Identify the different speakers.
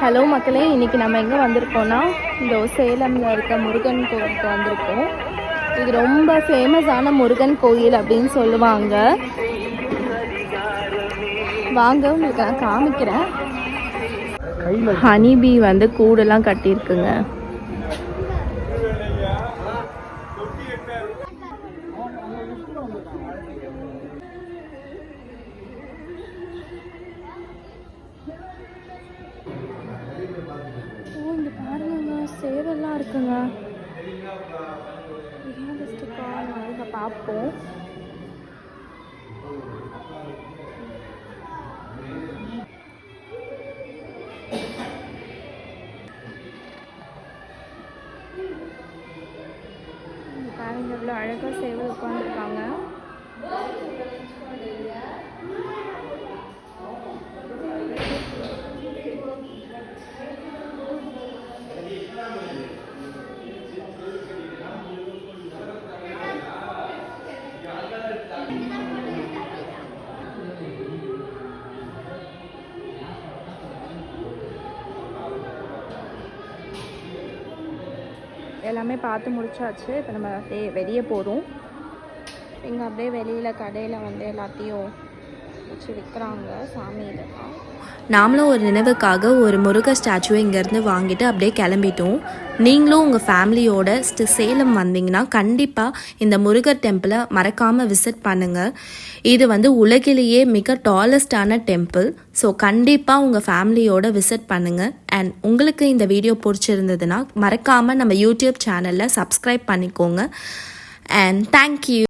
Speaker 1: Hello மக்களே, இன்றைக்கி நம்ம எங்கே வந்திருக்கோன்னா இந்த சேலமில் இருக்க முருகன் கோயிலுக்கு வந்திருக்கோம். இது ரொம்ப ஃபேமஸான முருகன் கோயில் அப்படின்னு சொல்லுவாங்க. வாங்க உங்களுக்கு நான் காமிக்கிறேன். ஹனிபி வந்து கூடெல்லாம் கட்டியிருக்குங்க. இங்க பாருங்க, சேவெல்லாம் இருக்குங்க. பார்ப்போம். பாருங்க, இவ்வளோ அழகாக சேவல் உட்காந்துருக்காங்க. எல்லாமே பார்த்து முடிச்சாச்சு. இப்போ நம்ம அப்படியே வெளியே போகிறோம். இங்கே அப்படியே வெளியில் கடையில் வந்து எல்லாத்தையும் வச்சு விற்கிறாங்க சாமியிலலாம்.
Speaker 2: நாமளும் ஒரு நினைவுக்காக ஒரு முருகர் ஸ்டாச்சுவை இங்கேருந்து வாங்கிட்டு அப்படியே கிளம்பிட்டோம். நீங்களும் உங்கள் ஃபேமிலியோட சேலம் வந்தீங்கன்னா கண்டிப்பாக இந்த முருகர் டெம்பிளை மறக்காமல் விசிட் பண்ணுங்கள். இது வந்து உலகிலேயே மிக டாலஸ்டான டெம்பிள். ஸோ கண்டிப்பாக உங்கள் ஃபேமிலியோட விசிட் பண்ணுங்கள். அண்ட் உங்களுக்கு இந்த வீடியோ பிடிச்சிருந்ததுன்னா மறக்காமல் நம்ம யூடியூப் சேனலில் சப்ஸ்கிரைப் பண்ணிக்கோங்க. And thank you.